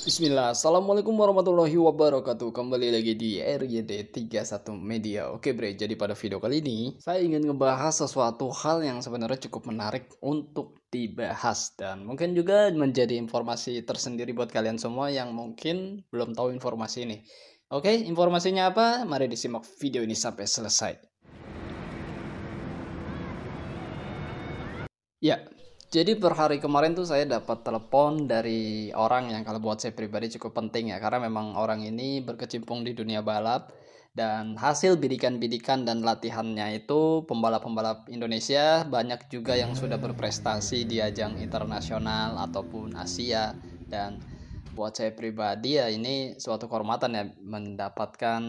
Bismillah, Assalamualaikum warahmatullahi wabarakatuh. Kembali lagi di RYD 31 Media. Oke bre, jadi pada video kali ini saya ingin ngebahas sesuatu hal yang sebenarnya cukup menarik untuk dibahas, dan mungkin juga menjadi informasi tersendiri buat kalian semua yang mungkin belum tahu informasi ini. Oke, informasinya apa? Mari disimak video ini sampai selesai. Ya, jadi per hari kemarin tuh saya dapat telepon dari orang yang kalau buat saya pribadi cukup penting ya, karena memang orang ini berkecimpung di dunia balap dan hasil bidikan-bidikan dan latihannya itu pembalap-pembalap Indonesia banyak juga yang sudah berprestasi di ajang internasional ataupun Asia. Dan buat saya pribadi ya ini suatu kehormatan ya mendapatkan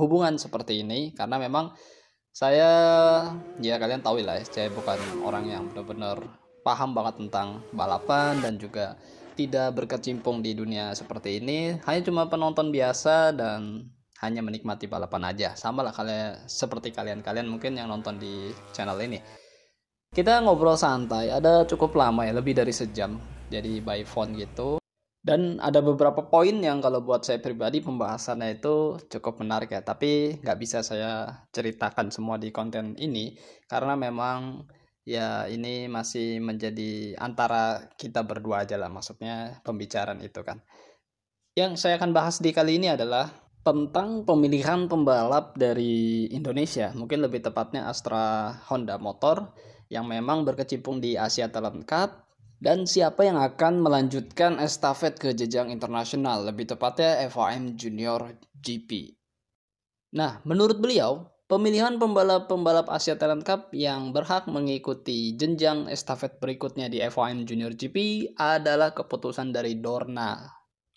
hubungan seperti ini, karena memang saya, ya kalian tahu lah ya, saya bukan orang yang benar-benar paham banget tentang balapan dan juga tidak berkecimpung di dunia seperti ini. Hanya cuma penonton biasa dan hanya menikmati balapan aja. Sama lah kalian seperti kalian mungkin yang nonton di channel ini. Kita ngobrol santai, ada cukup lama ya, lebih dari sejam. Jadi by phone gitu. Dan ada beberapa poin yang kalau buat saya pribadi pembahasannya itu cukup menarik ya. Tapi nggak bisa saya ceritakan semua di konten ini, karena memang ya ini masih menjadi antara kita berdua aja lah, maksudnya pembicaraan itu kan. Yang saya akan bahas di kali ini adalah tentang pemilihan pembalap dari Indonesia, mungkin lebih tepatnya Astra Honda Motor yang memang berkecimpung di Asia Talent Cup, dan siapa yang akan melanjutkan estafet ke jenjang internasional, lebih tepatnya FIM Junior GP. Nah, menurut beliau, pemilihan pembalap-pembalap Asia Talent Cup yang berhak mengikuti jenjang estafet berikutnya di FIM Junior GP adalah keputusan dari Dorna.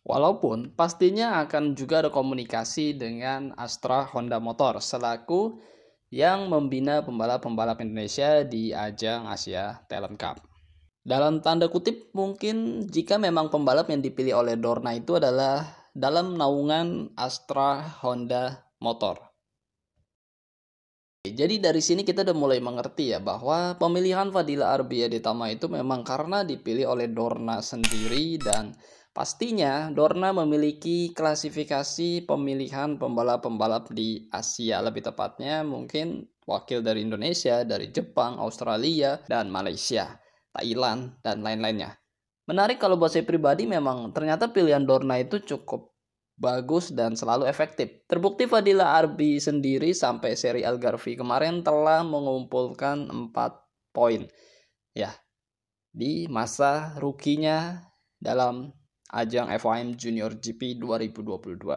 Walaupun pastinya akan juga ada komunikasi dengan Astra Honda Motor selaku yang membina pembalap-pembalap Indonesia di ajang Asia Talent Cup. Dalam tanda kutip, mungkin jika memang pembalap yang dipilih oleh Dorna itu adalah dalam naungan Astra Honda Motor. Jadi dari sini kita udah mulai mengerti ya bahwa pemilihan Fadila Arbiaditama itu memang karena dipilih oleh Dorna sendiri, dan pastinya Dorna memiliki klasifikasi pemilihan pembalap-pembalap di Asia, lebih tepatnya mungkin wakil dari Indonesia, dari Jepang, Australia, dan Malaysia, Thailand, dan lain-lainnya. Menarik kalau buat saya pribadi, memang ternyata pilihan Dorna itu cukup bagus dan selalu efektif. Terbukti Fadila Arbi sendiri sampai seri Algarve kemarin telah mengumpulkan 4 poin ya di masa rukinya dalam ajang FIM Junior GP 2022.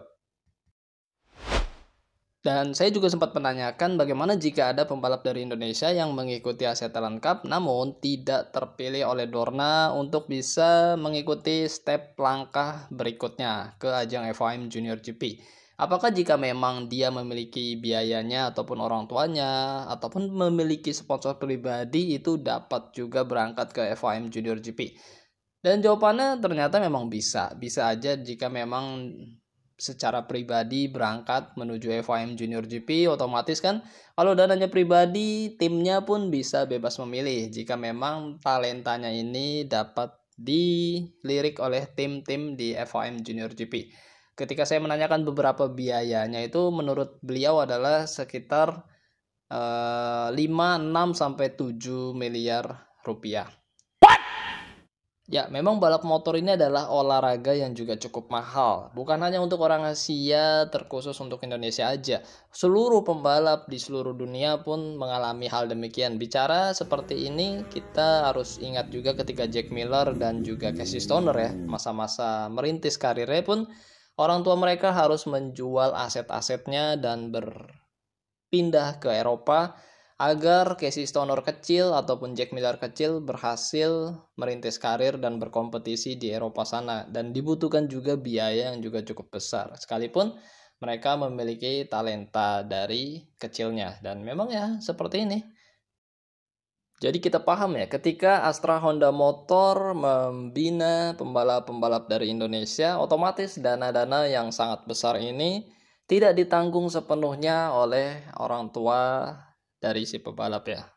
Dan saya juga sempat menanyakan bagaimana jika ada pembalap dari Indonesia yang mengikuti Asia Talent Cup namun tidak terpilih oleh Dorna untuk bisa mengikuti step langkah berikutnya ke ajang FIM Junior GP. Apakah jika memang dia memiliki biayanya ataupun orang tuanya ataupun memiliki sponsor pribadi itu dapat juga berangkat ke FIM Junior GP? Dan jawabannya ternyata memang bisa aja jika memang secara pribadi berangkat menuju FIM Junior GP, otomatis kan kalau dananya pribadi, timnya pun bisa bebas memilih jika memang talentanya ini dapat dilirik oleh tim-tim di FIM Junior GP. Ketika saya menanyakan beberapa biayanya itu menurut beliau adalah sekitar 5, 6 sampai 7 miliar rupiah. Ya, memang balap motor ini adalah olahraga yang juga cukup mahal. Bukan hanya untuk orang Asia, terkhusus untuk Indonesia aja. Seluruh pembalap di seluruh dunia pun mengalami hal demikian. Bicara seperti ini, kita harus ingat juga ketika Jack Miller dan juga Casey Stoner ya, masa-masa merintis karirnya pun, orang tua mereka harus menjual aset-asetnya dan berpindah ke Eropa agar Casey Stoner kecil ataupun Jack Miller kecil berhasil merintis karir dan berkompetisi di Eropa sana. Dan dibutuhkan juga biaya yang juga cukup besar, sekalipun mereka memiliki talenta dari kecilnya. Dan memang ya seperti ini. Jadi kita paham ya, ketika Astra Honda Motor membina pembalap-pembalap dari Indonesia, otomatis dana-dana yang sangat besar ini tidak ditanggung sepenuhnya oleh orang tua dari si pebalap ya.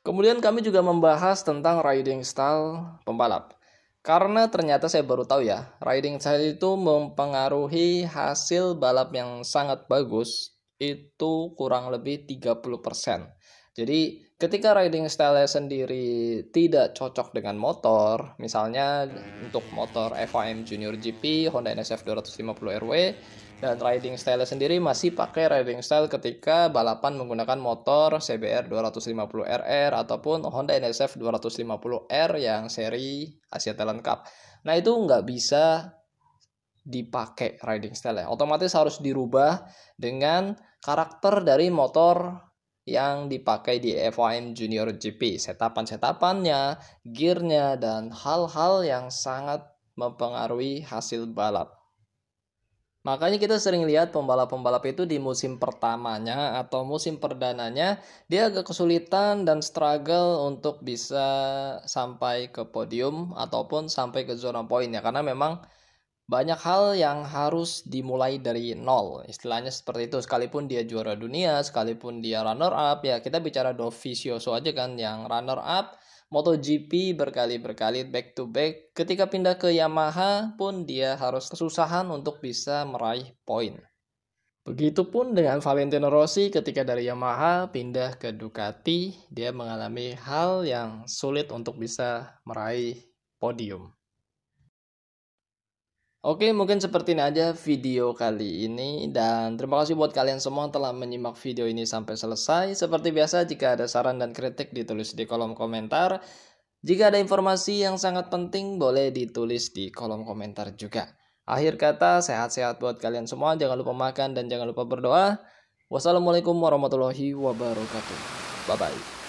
Kemudian kami juga membahas tentang riding style pembalap. Karena ternyata saya baru tahu ya, riding style itu mempengaruhi hasil balap yang sangat bagus, itu kurang lebih 30%. Jadi ketika riding style sendiri tidak cocok dengan motor, misalnya untuk motor FIM Junior GP Honda NSF 250RW, dan riding style sendiri masih pakai riding style ketika balapan menggunakan motor CBR 250RR ataupun Honda NSF 250R yang seri Asia Talent Cup. Nah itu nggak bisa dipakai riding style ya. Otomatis harus dirubah dengan karakter dari motor yang dipakai di FIM Junior GP. Setapan-setapannya, gearnya, dan hal-hal yang sangat mempengaruhi hasil balap. Makanya kita sering lihat pembalap-pembalap itu di musim pertamanya atau musim perdananya dia agak kesulitan dan struggle untuk bisa sampai ke podium ataupun sampai ke zona poin ya, karena memang banyak hal yang harus dimulai dari nol. Istilahnya seperti itu, sekalipun dia juara dunia, sekalipun dia runner up ya, kita bicara Dovizioso aja kan yang runner up MotoGP berkali-berkali back to back, ketika pindah ke Yamaha pun dia harus kesusahan untuk bisa meraih poin. Begitupun dengan Valentino Rossi ketika dari Yamaha pindah ke Ducati, dia mengalami hal yang sulit untuk bisa meraih podium. Oke, mungkin seperti ini aja video kali ini, dan terima kasih buat kalian semua telah menyimak video ini sampai selesai. Seperti biasa, jika ada saran dan kritik ditulis di kolom komentar. Jika ada informasi yang sangat penting boleh ditulis di kolom komentar juga. Akhir kata, sehat-sehat buat kalian semua, jangan lupa makan dan jangan lupa berdoa. Wassalamualaikum warahmatullahi wabarakatuh. Bye-bye.